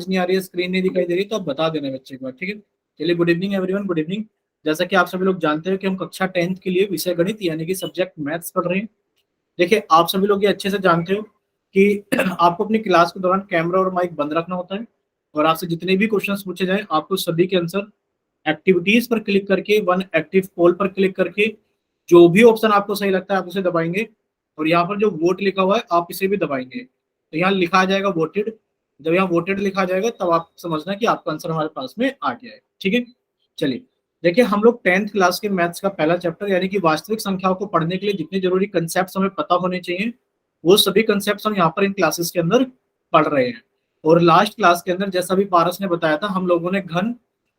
नहीं आ रही है, स्क्रीन नहीं दिखाई दे रही, तो आप बता देना बच्चे एक बार, ठीक है। चलिए, good evening everyone, good evening. जैसा कि आप सभी लोग जानते हो कि हम कक्षा 10th के लिए विषय गणित यानी कि सब्जेक्ट मैथ्स पढ़ रहे हैं। देखिए, आप सभी लोग ये अच्छे से जानते हो कि आपको अपनी क्लास के दौरान कैमरा और माइक बंद रखना होता है, और आपसे जितने भी क्वेश्चंस पूछे जाएं आपको सभी के आंसर एक्टिविटीज पर क्लिक करके, वन एक्टिव पोल पर क्लिक करके, जो भी ऑप्शन आपको सही लगता है आप उसे दबाएंगे। और यहाँ पर जो वोट लिखा हुआ है आप इसे भी दबाएंगे, तो यहाँ लिखा आ जाएगा वोटेड। जब यहाँ वोटेड लिखा जाएगा तब आप समझना कि आपका आंसर हमारे पास में आ गया है, ठीक है। चलिए, देखिए, हम लोग 10th क्लास के मैथ्स का पहला चैप्टर यानी कि वास्तविक संख्याओं को पढ़ने के लिए जितने जरूरी कंसेप्ट हमें पता होने चाहिए, वो सभी कंसेप्ट हम यहाँ पर इन क्लासेस के अंदर पढ़ रहे हैं। और लास्ट क्लास के अंदर जैसा भी पारस ने बताया था, हम लोगों ने घन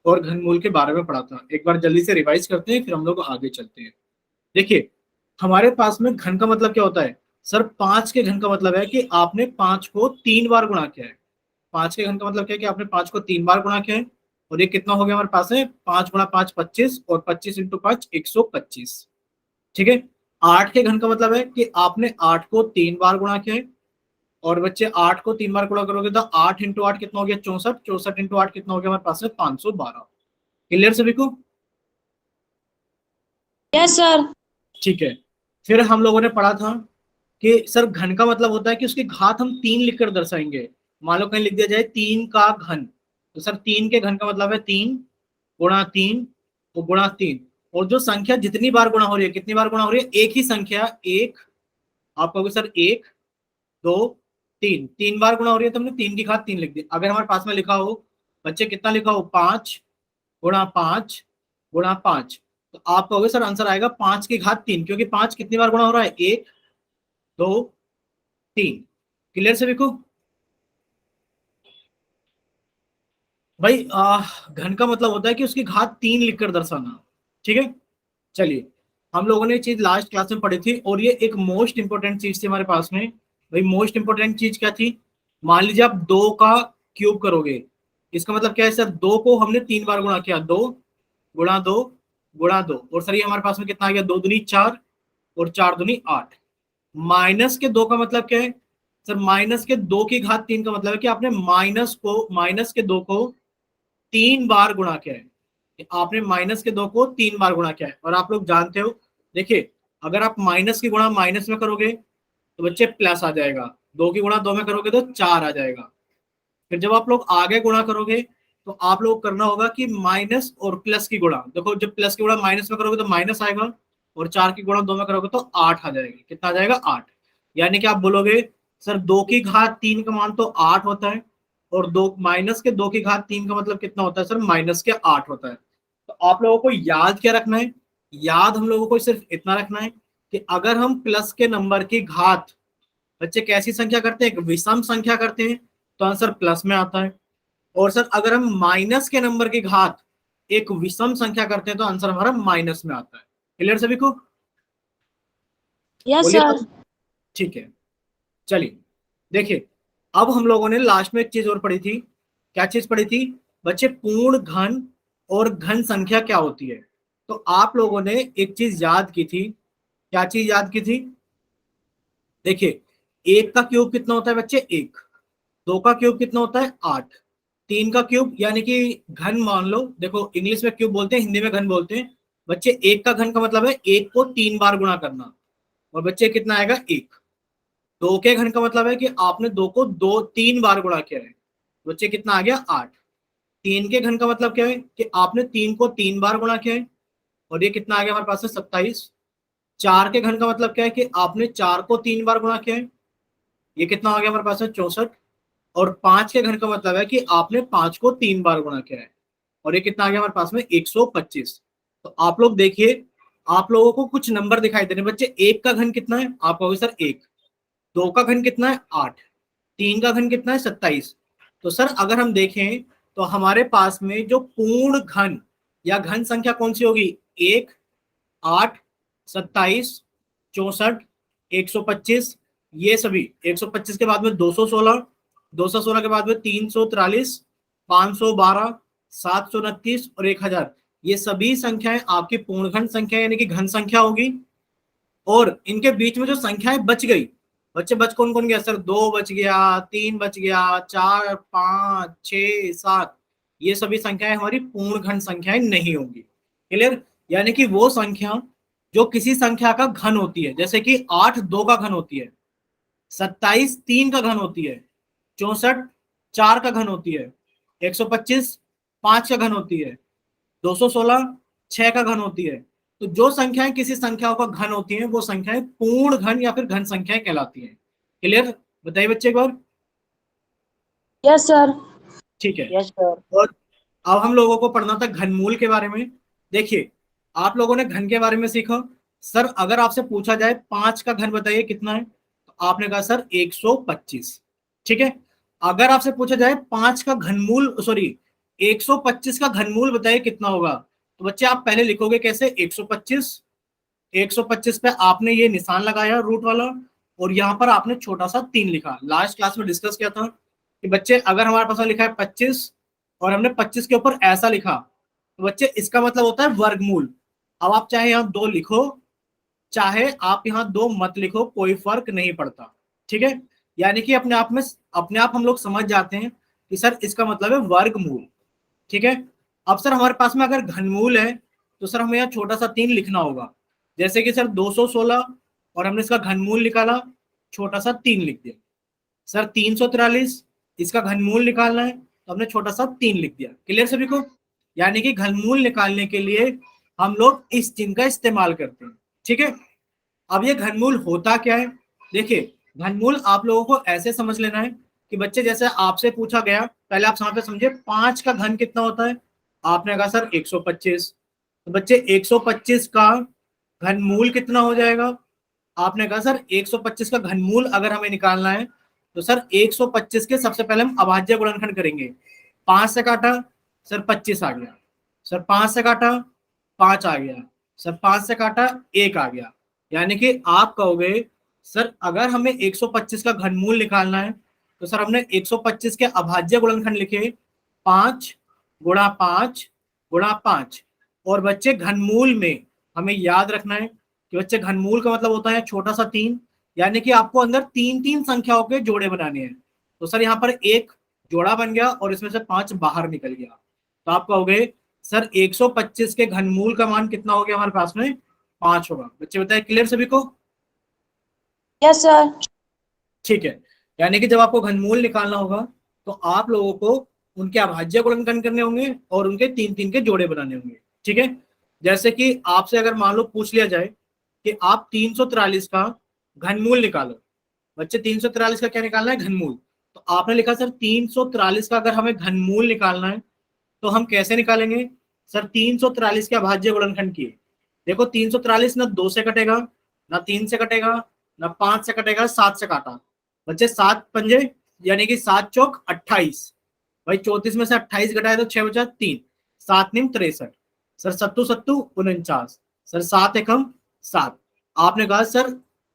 और घनमूल के बारे में पढ़ा था। एक बार जल्दी से रिवाइज करते हैं, फिर हम लोग आगे चलते हैं। देखिए, हमारे पास में घन का मतलब क्या होता है? सर, 5 के घन का मतलब है कि आपने 5 को 3 बार गुणा किया है। 5 के घन का मतलब क्या है कि आपने 5 को 3 बार गुणा किया है। और ये कितना हो गया हमारे पास में? 5 गुणा 5 25, और 25 इंटू 5 125, ठीक है। 8 के घन का मतलब है कि आपने 8 को 3 बार गुणा किया है। और बच्चे, 8 को 3 बार गुणा करोगे तो 8 इंटू 8 कितना हो गया? 64। 64 इंटू 8 कितना हो गया हमारे पास में? 512। क्लियर सभी को? Yes sir. ठीक है। फिर हम लोगों ने पढ़ा था कि सर, घन का मतलब होता है कि उसकी घात हम 3 लिखकर दर्शाएंगे। मान लो कहीं लिख दिया जाए 3 का घन, तो सर 3 के घन का मतलब है 3 गुणा 3 तो गुणा 3। और जो संख्या जितनी बार गुणा हो रही है, कितनी बार गुणा हो रही है? एक ही संख्या, एक। आप कहोगे सर 1 2 3, 3 बार गुणा हो रही है तो हमने 3 की घात 3 लिख दी। अगर हमारे पास में लिखा हो बच्चे, कितना लिखा हो? 5 गुणा 5 गुणा 5, तो आप कहोगे सर आंसर आएगा 5 की घात 3, क्योंकि 5 कितनी बार गुणा हो रहा है? 1 2 3। क्लियर सभी को? भाई, घन का मतलब होता है कि उसकी घात 3 लिखकर दर्शाना, ठीक है। चलिए, हम लोगों ने ये चीज लास्ट क्लास में पढ़ी थी, और ये एक मोस्ट इंपोर्टेंट चीज थी हमारे पास में। भाई, मोस्ट इंपोर्टेंट चीज क्या थी? मान लीजिए आप 2 का क्यूब करोगे, इसका मतलब क्या है सर? 2 को हमने 3 बार गुणा किया, 2 गुणा 2 गुणा 2, और सर ये हमारे पास में कितना आ गया? 2 दूनी 4, और 4 दूनी 8। माइनस के 2 का मतलब क्या है? सर, माइनस के 2 की घात 3 का मतलब है कि आपने माइनस के 2 को 3 बार गुणा किया है। आपने माइनस के 2 को 3 बार गुणा किया है, और आप लोग जानते हो, देखिए, अगर आप माइनस की गुणा माइनस में करोगे तो बच्चे प्लस आ जाएगा, 2 की गुणा 2 में करोगे तो 4 आ जाएगा। फिर जब आप लोग आगे गुणा करोगे तो आप लोग करना होगा कि माइनस और प्लस की गुणा। देखो, जब प्लस की गुणा माइनस में करोगे तो माइनस आएगा, और 4 की गुणा 2 में करोगे तो 8 आ जाएगा। कितना आ जाएगा? 8। यानी कि आप बोलोगे सर 2 की घात 3 का मान तो 8 होता है, और 2 माइनस के 2 की घात 3 का मतलब कितना होता है सर? माइनस के 8 होता है। तो आप लोगों को याद क्या रखना है? याद हम लोगों को सिर्फ इतना रखना है कि अगर हम प्लस के नंबर की घात, बच्चे, कैसी संख्या करते हैं? एक विषम संख्या करते हैं, तो आंसर प्लस में आता है। और सर, अगर हम माइनस के नंबर की घात एक विषम संख्या करते हैं तो आंसर हमारा माइनस में आता है। क्लियर सभी को? यस बोलिए सर। तो। ठीक है। चलिए, देखिए, अब हम लोगों ने लास्ट में एक चीज और पढ़ी थी। क्या चीज पढ़ी थी बच्चे? पूर्ण घन और घन संख्या क्या होती है। तो आप लोगों ने एक चीज याद की थी। क्या चीज याद की थी? देखिए, 1 का क्यूब कितना होता है बच्चे? 1। 2 का क्यूब कितना होता है? 8। 3 का क्यूब यानी कि घन मान लो, देखो इंग्लिश में क्यूब बोलते हैं, हिंदी में घन बोलते हैं। बच्चे, 1 का घन का मतलब है 1 को 3 बार गुणा करना, और बच्चे कितना आएगा? 1। 2 के घन का मतलब है कि आपने 2 को 3 बार गुणा किया है, बच्चे कितना आ गया? 8। 3 के घन का मतलब क्या है कि आपने 3 को 3 बार गुणा किया है, और ये कितना आ गया हमारे पास में? 27। 4 के घन का मतलब क्या है कि आपने 4 को 3 बार गुणा किया है, ये कितना आ गया हमारे पास में? 64। और 5 के घन का मतलब है कि आपने 5 को 3 बार गुणा किया है, और ये कितना आ गया हमारे पास में? 125। तो आप लोग देखिए, आप लोगों को कुछ नंबर दिखाई दे रहे हैं बच्चे। 1 का घन कितना है? आप कहोगे सर 1। 2 का घन कितना है? 8। 3 का घन कितना है? 27। तो सर, अगर हम देखें तो हमारे पास में जो पूर्ण घन या घन संख्या कौन सी होगी? 1, 8, 27, 64, 125। ये सभी 125 के बाद में 216, 216 के बाद में 343, 512, 729 और 1000। ये सभी संख्याएं आपकी पूर्णघन संख्या यानी कि घन संख्या होगी। और इनके बीच में जो संख्याएं बच गई, बच्चे बच कौन कौन गया सर? 2 बच गया, 3 बच गया, 4, 5, 6, 7। ये सभी संख्याएं हमारी पूर्ण घन संख्याएं नहीं होंगी। क्लियर? यानी कि वो संख्या जो किसी संख्या का घन होती है, जैसे कि 8 2 का घन होती है, 27 3 का घन होती है, 64 4 का घन होती है, 125 5 का घन होती है, 216 6 का घन होती है। तो जो संख्याएं किसी संख्याओं का घन होती हैं वो संख्याएं पूर्ण घन या फिर घन संख्याएं कहलाती हैं। क्लियर? बताइए बच्चे एक बार। Yes sir. ठीक है। Yes sir. और अब हम लोगों को पढ़ना था घनमूल के बारे में। देखिए, आप लोगों ने घन के बारे में सीखा। सर अगर आपसे पूछा जाए 5 का घन बताइए कितना है, तो आपने कहा सर 125। ठीक है। अगर आपसे पूछा जाए 5 का घनमूल, सॉरी 125 का घनमूल बताइए कितना होगा, तो बच्चे आप पहले लिखोगे कैसे? 125, 125 पे आपने ये निशान लगाया रूट वाला, और यहाँ पर आपने छोटा सा 3 लिखा। लास्ट क्लास में डिस्कस किया था कि बच्चे अगर हमारे पास लिखा है 25 और हमने 25 के ऊपर ऐसा लिखा, तो बच्चे इसका मतलब होता है वर्गमूल। अब आप चाहे यहाँ 2 लिखो, चाहे आप यहाँ 2 मत लिखो, कोई फर्क नहीं पड़ता। ठीक है। यानी कि अपने आप हम लोग समझ जाते हैं कि सर इसका मतलब है वर्गमूल। ठीक है। अब सर हमारे पास में अगर घनमूल है तो सर हमें यहाँ छोटा सा 3 लिखना होगा। जैसे कि सर 216 और हमने इसका घनमूल निकाला, छोटा सा 3 लिख दिया। सर 343, इसका घनमूल निकालना है तो हमने छोटा सा 3 लिख दिया। क्लियर सभी को? यानी कि घनमूल निकालने के लिए हम लोग इस चिन्ह का इस्तेमाल करते हैं। ठीक है। अब ये घनमूल होता क्या है? देखिए, घनमूल आप लोगों को ऐसे समझ लेना है कि बच्चे जैसे आपसे पूछा गया, पहले आप यहाँ पे समझे 5 का घन कितना होता है, आपने कहा सर 125। तो बच्चे 125 का घनमूल कितना हो जाएगा? आपने कहा सर 125 का घनमूल अगर हमें निकालना है तो सर 125 के सबसे पहले हम अभाज्य गुणनखंड करेंगे। 5 से काटा, सर 25 आ गया। सर 5 से काटा, 5 आ गया। सर 5 से काटा, 1 आ गया। यानी कि आप कहोगे सर अगर हमें 125 का घनमूल निकालना है तो सर हमने 125 के अभाज्य गुणनखंड लिखे, 5 गुणा 5 गुणा 5। और बच्चे घनमूल में हमें याद रखना है कि बच्चे घनमूल का मतलब होता है छोटा सा 3। यानी कि आपको अंदर 3 3 संख्याओं के जोड़े बनाने हैं। तो सर यहाँ पर एक जोड़ा बन गया और इसमें से 5 बाहर निकल गया। तो आप कहोगे सर 125 के घनमूल का मान कितना हो गया हमारे पास में? 5 होगा। बच्चे बताए क्लियर सभी को? Yes sir. ठीक है। यानी कि जब आपको घनमूल निकालना होगा तो आप लोगों को उनके अभाज्य गुणनखंड करने होंगे और उनके 3 3 के जोड़े बनाने होंगे। ठीक है। जैसे कि आपसे अगर मान लो पूछ लिया जाए कि आप 343 का घनमूल निकालो। बच्चे 343 का क्या निकालना है? घनमूल। तो आपने लिखा सर 343 का अगर हमें घनमूल निकालना है तो हम कैसे निकालेंगे? सर 343 के अभाज्य गुणनखंड किए। देखो 343 ना 2 से कटेगा, ना 3 से कटेगा, ना 5 से कटेगा, 7 से काटा। बच्चे 7 पंजे यानी कि 7 चौक 28। भाई 34 में से 28 घटाए तो 6 बचा 3, 7 नीम 63। सर सत्तू सत्तू 49। सर 7 एकम 7। आपने कहा सर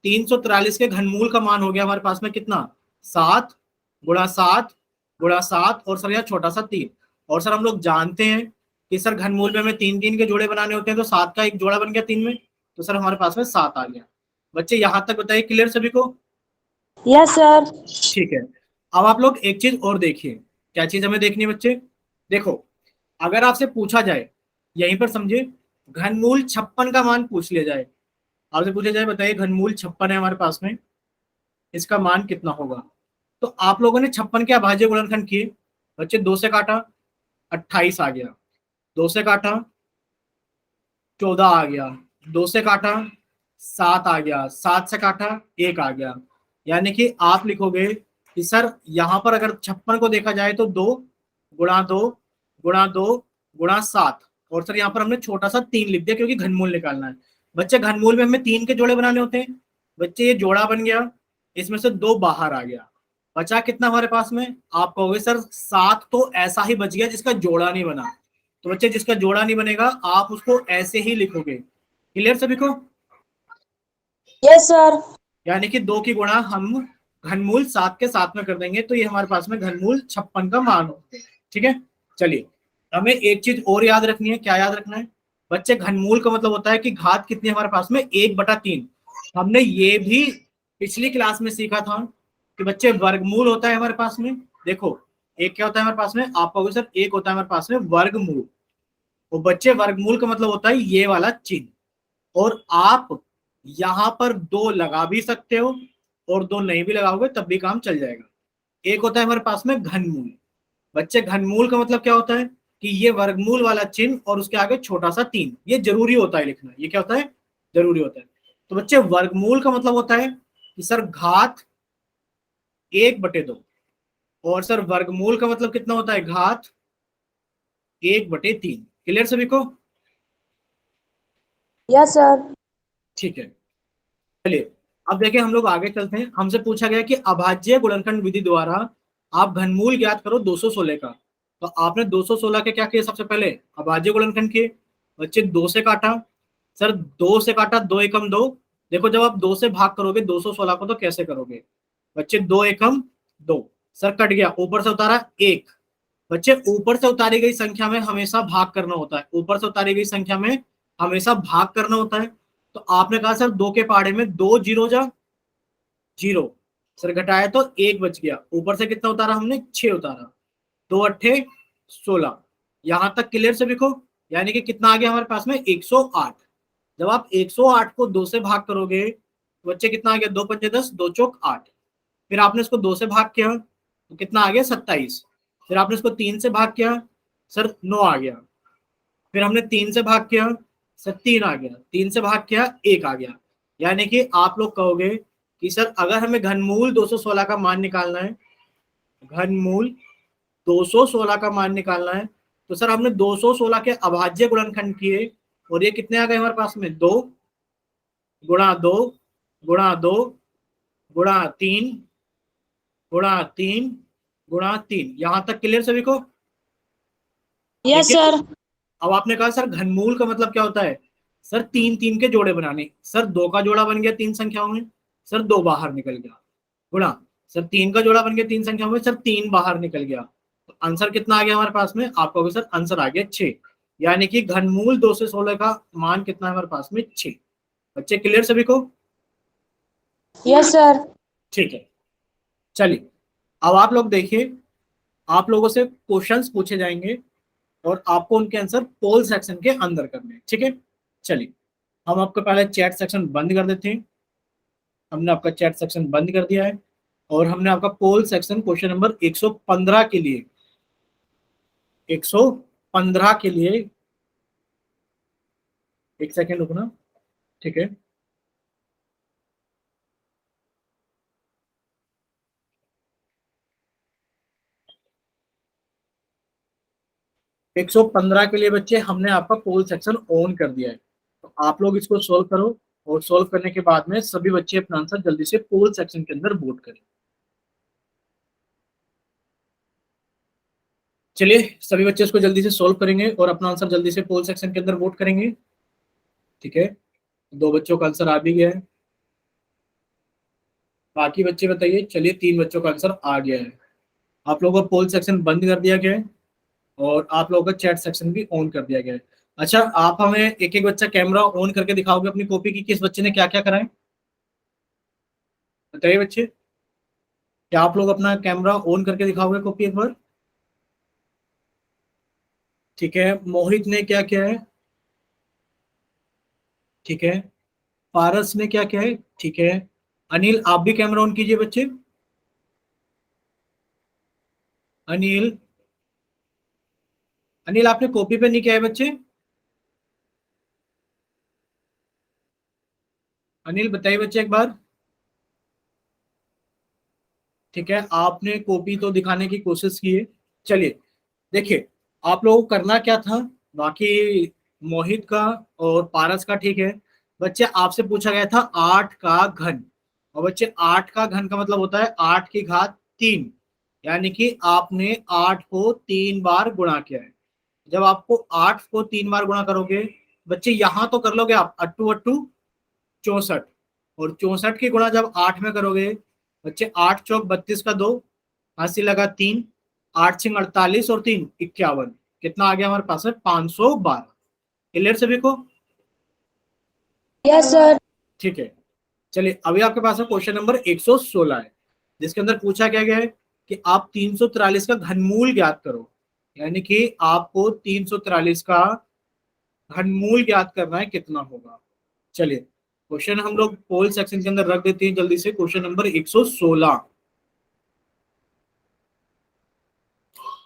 343 के घनमूल का मान हो गया हमारे पास में कितना? 7 गुणा 7 गुणा 7, और सर यहाँ छोटा सा 3। और सर हम लोग जानते हैं कि सर घनमूल में हमें 3 3 के जोड़े बनाने होते हैं, तो 7 का एक जोड़ा बन गया 3 में, तो सर हमारे पास में 7 आ गया। बच्चे यहां तक बताइए क्लियर सभी को? Yes sir. ठीक है। अब आप लोग एक चीज और देखिए। क्या चीज हमें देखनी है बच्चे? देखो, अगर आपसे पूछा जाए, यहीं पर समझिए, घनमूल 56 का मान पूछ लिया जाए, आपसे पूछा जाए बताइए घनमूल 56 है हमारे पास में, इसका मान कितना होगा? तो आप लोगों ने 56 के अभाज्य गुणनखंड किए। बच्चे 2 से काटा, 28 आ गया। 2 से काटा, 14 आ गया। 2 से काटा, 7 आ गया। 7 से काटा, 1 आ गया। यानी कि आप लिखोगे कि सर यहां पर अगर 56 को देखा जाए तो 2 गुणा 2 गुणा 2 गुणा 7, और सर यहाँ पर हमने छोटा सा 3 लिख दिया क्योंकि घनमूल निकालना है। बच्चे घनमूल में हमें 3 के जोड़े बनाने होते हैं। बच्चे ये जोड़ा बन गया, इसमें से 2 बाहर आ गया, बचा कितना हमारे पास में? आप कहोगे सर 7 तो ऐसा ही बच गया जिसका जोड़ा नहीं बना। तो बच्चे जिसका जोड़ा नहीं बनेगा आप उसको ऐसे ही लिखोगे। क्लियर सभी को? Yes sir. यानी कि 2 की गुणा हम घनमूल 7 के साथ में कर देंगे तो ये हमारे पास में घनमूल 56 का मान होगा। ठीक है। चलिए, हमें एक चीज और याद रखनी है। क्या याद रखना है? बच्चे घनमूल का मतलब होता है कि घात कितनी है हमारे पास में? 1/3। हमने ये भी पिछली क्लास में सीखा था कि बच्चे वर्गमूल होता है हमारे पास में। देखो एक क्या होता है हमारे पास में, आप कहोगे सर एक होता है हमारे पास में वर्गमूल। तो बच्चे वर्गमूल का मतलब होता है ये वाला चिन्ह, और आप यहां पर दो लगा भी सकते हो और दो नहीं भी लगाओगे तब भी काम चल जाएगा। एक होता है हमारे पास में घनमूल। बच्चे घनमूल का मतलब क्या होता है कि ये वर्गमूल वाला चिन्ह और उसके आगे छोटा सा 3, ये जरूरी होता है लिखना। ये क्या होता है, जरूरी होता है। तो बच्चे वर्गमूल का मतलब होता है कि सर घात 1/2, और सर वर्गमूल का मतलब कितना होता है, घात 1/3। क्लियर सभी को? Yes sir. ठीक है, चलिए अब देखिए हम लोग आगे चलते हैं। हमसे पूछा गया कि अभाज्य गुणनखंड विधि द्वारा आप घनमूल ज्ञात करो 216 का। तो आपने 216 के क्या किए, सबसे पहले अभाज्य गुणनखंड किए। बच्चे 2 से काटा, सर 2 से काटा, 2 एकम 2। देखो जब आप 2 से भाग करोगे 216 को तो कैसे करोगे बच्चे, 2 एकम 2, सर कट गया, ऊपर से उतारा 1। बच्चे ऊपर से उतारी गई संख्या में हमेशा भाग करना होता है, ऊपर से उतारी गई संख्या में हमेशा भाग करना होता है। तो आपने कहा सर 2 के पहाड़े में 2 जीरो जा 0, सर घटाया तो 1 बच गया, ऊपर से कितना उतारा हमने, 6 उतारा, 2 अट्ठे 16। यहां तक क्लियर से लिखो, यानी कि कितना आ गया हमारे पास में, 108। जब आप 108 को 2 से भाग करोगे तो बच्चे कितना आ गया, 2 पंजे 10, 2 चौक 8। फिर आपने इसको 2 से भाग किया तो कितना आ गया, 27। फिर आपने इसको 3 से भाग किया, सर 9 आ गया। फिर हमने 3 से भाग किया, सर 3 आ गया। 3 से भाग किया, 1 आ गया। यानी कि आप लोग कहोगे कि सर अगर हमें घनमूल 216 का मान निकालना है, घनमूल 216 का मान निकालना है, तो सर हमने 216 के अभाज्य गुणनखंड किए, और ये कितने आ गए हमारे पास में, 2 गुणा 2 गुणा 2 गुणा 3 गुणा 3 गुणा 3। यहां तक क्लियर सभी को? यस देखिए सर। अब आपने कहा सर घनमूल का मतलब क्या होता है, सर 3 3 के जोड़े बनाने। सर 2 का जोड़ा बन गया 3 संख्याओं में, सर 2 बाहर निकल गया, गुणा सर 3 का जोड़ा बन गया 3 संख्याओं में, सर 3 बाहर निकल गया। तो आंसर कितना आ गया हमारे पास में, आपको भी सर आंसर आ गया 6। यानी कि घनमूल 2 से 16 का मान कितना है हमारे पास में, 6। बच्चे क्लियर सभी को? Yes sir. ठीक है, चलिए अब आप लोग देखिए, आप लोगों से क्वेश्चंस पूछे जाएंगे और आपको उनके आंसर पोल सेक्शन के अंदर करने हैं, ठीक है? चलिए हम आपका पहले चैट सेक्शन बंद कर देते हैं। हमने आपका चैट सेक्शन बंद कर दिया है, और हमने आपका पोल सेक्शन क्वेश्चन नंबर 115 के लिए, 115 के लिए, एक सेकेंड रुकना, ठीक है? एक 115 के लिए बच्चे हमने आपका पोल सेक्शन ऑन कर दिया है। तो आप लोग इसको सोल्व करो, और सोल्व करने के बाद में सभी बच्चे अपना आंसर जल्दी से पोल सेक्शन के अंदर वोट करें। चलिए सभी बच्चे इसको जल्दी से सोल्व करेंगे और अपना आंसर जल्दी से पोल सेक्शन के अंदर वोट करेंगे, ठीक है? 2 बच्चों का आंसर आ भी गया है, बाकी बच्चे बताइए। चलिए 3 बच्चों का आंसर आ गया है। आप लोगों का पोल सेक्शन बंद कर दिया गया है, और आप लोगों का चैट सेक्शन भी ऑन कर दिया गया है। अच्छा आप हमें एक एक बच्चा कैमरा ऑन करके दिखाओगे अपनी कॉपी की, किस बच्चे ने क्या क्या करा है, बताइए बच्चे। क्या आप लोग अपना कैमरा ऑन करके दिखाओगे कॉपी एक बार? ठीक है, मोहित ने क्या किया है, ठीक है, पारस ने क्या किया है, ठीक है। अनिल आप भी कैमरा ऑन कीजिए बच्चे, अनिल। अनिल आपने कॉपी पे नहीं किया है बच्चे? अनिल बताइए बच्चे एक बार। ठीक है, आपने कॉपी तो दिखाने की कोशिश की है। चलिए देखिए आप लोगों को करना क्या था, बाकी मोहित का और पारस का ठीक है। बच्चे आपसे पूछा गया था 8 का घन, और बच्चे 8 का घन का मतलब होता है 8 की घात 3, यानी कि आपने 8 को 3 बार गुणा किया है। जब आपको 8 को 3 बार गुणा करोगे बच्चे, यहां तो कर लोगे आप, अट्टू अट्टू 64, और 64 की गुणा जब 8 में करोगे बच्चे, 8 चौक 32 का 2, हाथ लगा 3, 8 छिंग 48 और 3 51। कितना आ गया हमारे पास में, 512। क्लियर सभी को? Yes sir. ठीक है, चलिए अभी आपके पास में क्वेश्चन नंबर 116 है, जिसके अंदर पूछा क्या गया है कि आप 343 का घनमूल ज्ञात करो। यानी कि आपको 343 का घनमूल ज्ञात करना है, कितना होगा। चलिए क्वेश्चन हम लोग पोल सेक्शन के अंदर रख देते हैं जल्दी से। Question number 116।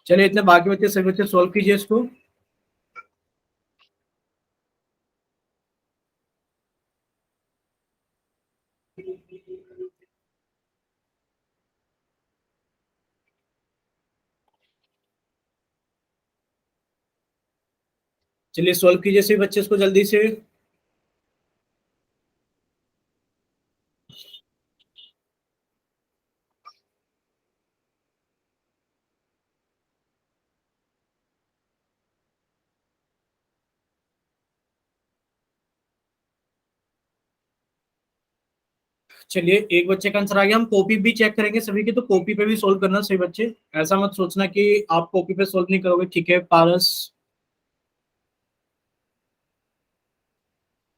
चलिए इतने बाकी बच्चे सभी बच्चे सॉल्व कीजिए इसको। चलिए सॉल्व कीजिए सभी बच्चे इसको जल्दी से। चलिए एक बच्चे का आंसर आ गया। हम कॉपी भी चेक करेंगे सभी की, तो कॉपी पे भी सोल्व करना सही बच्चे। ऐसा मत सोचना कि आप कॉपी पे सोल्व नहीं करोगे। ठीक है पारस,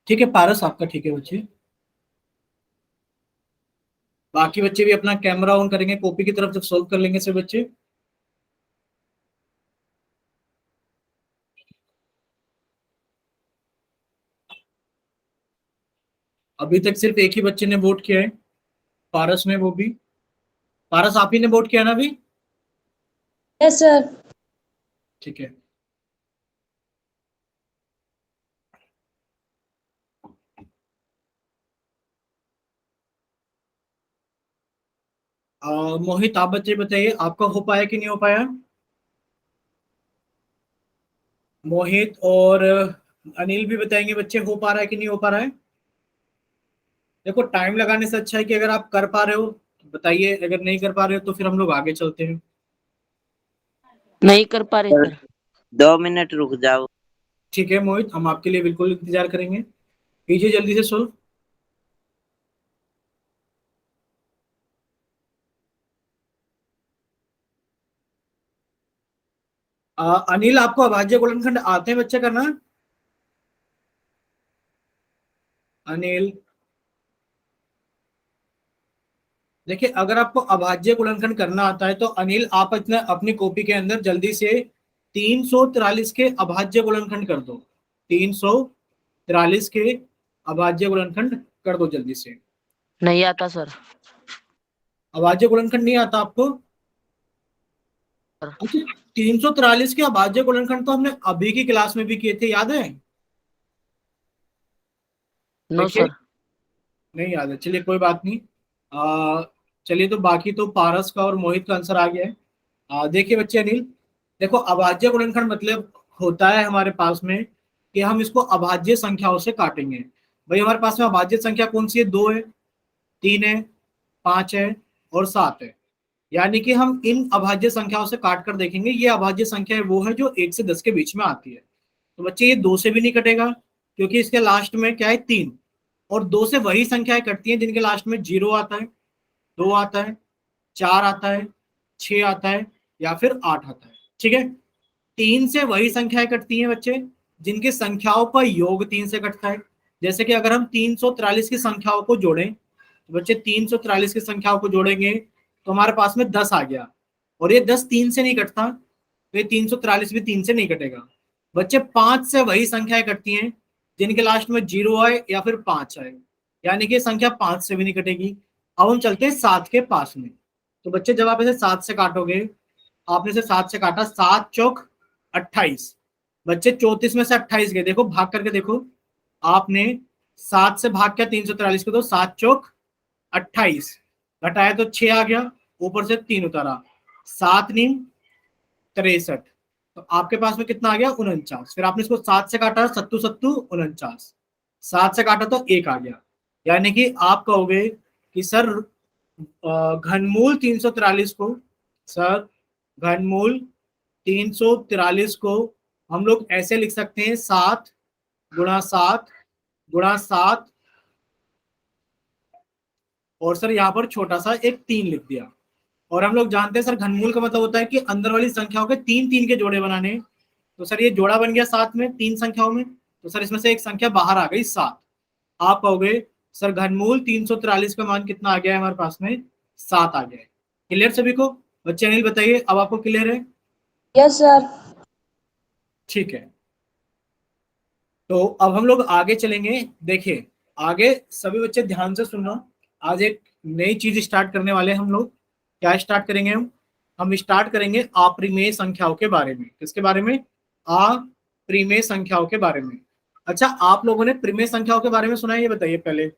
ठीक है पारस आपका ठीक है बच्चे। बाकी बच्चे भी अपना कैमरा ऑन करेंगे, कॉपी की तरफ जब सोल्व कर लेंगे सभी बच्चे। अभी तक सिर्फ एक ही बच्चे ने वोट किया है, पारस ने, वो भी पारस आप ही ने वोट किया ना अभी। Yes sir. ठीक है। मोहित आप बच्चे बताइए आपका हो पाया कि नहीं हो पाया। मोहित और अनिल भी बताएंगे बच्चे हो पा रहा है कि नहीं हो पा रहा है। देखो टाइम लगाने से अच्छा है कि अगर आप कर पा रहे हो तो बताइए, अगर नहीं कर पा रहे हो तो फिर हम लोग आगे चलते हैं। नहीं कर पा रहे सर। 2 मिनट रुक जाओ। ठीक है मोहित, हम आपके लिए बिल्कुल इंतजार करेंगे। कीजिए जल्दी से सोल्व। अनिल आपको अभाज्य गुणनखंड आते हैं बच्चे करना। अनिल देखिए अगर आपको अभाज्य गुणनखंड करना आता है तो अनिल आप अपने अपनी कॉपी के अंदर जल्दी से 343 के अभाज्य गुणनखंड कर दो। 343 के अभाज्य गुणनखंड कर दो जल्दी से। नहीं आता सर। अभाज्य गुणनखंड नहीं आता आपको। अच्छा 343 के अभाज्य गुणनखंड तो हमने अभी की क्लास में भी किए थे, याद है। नो देखिए सर। नहीं याद है, चलिए कोई बात नहीं। चलिए तो बाकी तो पारस का और मोहित का आंसर आ गया है। देखिए बच्चे अनिल, देखो अभाज्य गुणनखंड मतलब होता है हमारे पास में कि हम इसको अभाज्य संख्याओं से काटेंगे। भाई हमारे पास में अभाज्य संख्या कौन सी है, 2 है, 3 है, 5 है और 7 है। यानी कि हम इन अभाज्य संख्याओं से काट कर देखेंगे ये अभाज्य संख्या वो है जो 1 से 10 के बीच में आती है। तो बच्चे ये 2 से भी नहीं कटेगा क्योंकि इसके लास्ट में क्या है, 3। और 2 से वही संख्याएं कटती हैं जिनके लास्ट में 0 आता है, 2 आता है, 4 आता है, 6 आता है या फिर 8 आता है। ठीक है, 3 से वही संख्याएं कटती हैं बच्चे जिनकी संख्याओं का योग 3 से कटता है। जैसे कि अगर हम 343 की संख्याओं को जोड़ें तो बच्चे 343 की संख्याओं को जोड़ेंगे तो हमारे पास में 10 आ गया। और ये 10 3 से नहीं कटता, तो ये 343 भी 3 से नहीं कटेगा। बच्चे 5 से वही संख्याएं कटती हैं जिनके लास्ट में 0 आए या फिर 5 आए, यानी कि संख्या 5 से भी नहीं कटेगी। अब हम चलते हैं 7 के पास में। तो बच्चे जब आप इसे 7 से काटोगे, आपने इसे 7 से काटा, 7 चौक 28। बच्चे 34 में से 28 गए, देखो भाग करके देखो। आपने 7 से भाग किया 343 को, तो 7 चौक 28, घटाया तो 6 आ गया, ऊपर से 3 उतारा, 7 नीम 63। तो आपके पास में कितना आ गया, 49। फिर आपने इसको 7 से काटा, सत्तू सत्तू 49, 7 से काटा तो 1 आ गया। यानी कि आप कहोगे कि सर घनमूल 343 को, सर घनमूल 343 को हम लोग ऐसे लिख सकते हैं, 7 गुणा 7 गुणा 7, और सर यहाँ पर छोटा सा एक 3 लिख दिया। और हम लोग जानते हैं सर घनमूल का मतलब होता है कि अंदर वाली संख्याओं के 3 3 के जोड़े बनाने। तो सर ये जोड़ा बन गया 7 में 3 संख्याओं में, तो सर इसमें से एक संख्या बाहर आ गई 7। आप कहोगे सर घनमूल 343 का मान कितना आ गया है हमारे पास में? 7 आ गया है। क्लियर सभी को? बच्चे अनिल बताइए, अब आपको क्लियर है? Yes sir. ठीक है, तो अब हम लोग आगे चलेंगे। देखिए आगे सभी बच्चे ध्यान से सुनना, आज एक नई चीज स्टार्ट करने वाले हैं हम लोग। क्या स्टार्ट करेंगे हम स्टार्ट करेंगे अप्रिमेय संख्याओं के बारे में। किसके बारे में? अप्रिमेय संख्याओं के बारे में। अच्छा, आप लोगों ने प्रिमेय संख्याओं के बारे में सुना है? ये बताइए पहले।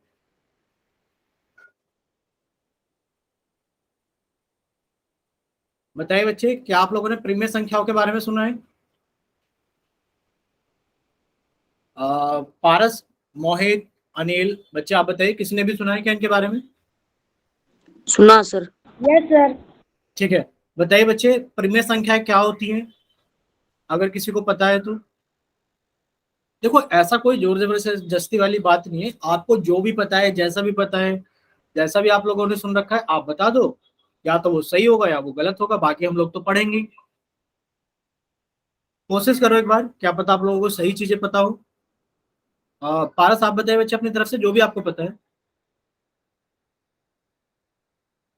बताइए बच्चे, क्या आप लोगों ने प्रिमेय संख्याओं के बारे में सुना है? पारस, मोहित, अनिल, बच्चे आप बताइए, किसी ने भी सुना है क्या इनके बारे में? सुना सर। Yes sir. ठीक है, बताइए बच्चे, प्रिमेय संख्याएं क्या होती हैं, अगर किसी को पता है तो? देखो ऐसा कोई जोर जबरदस्ती वाली बात नहीं है, आपको जो भी पता है, जैसा भी पता है, जैसा भी आप लोगों ने सुन रखा है, आप बता दो। या तो वो सही होगा या वो गलत होगा, बाकी हम लोग तो पढ़ेंगे। कोशिश करो एक बार, क्या पता आप लोगों को सही चीजें पता हो। पारस आप बताइए बच्चे अपनी तरफ से जो भी आपको पता है।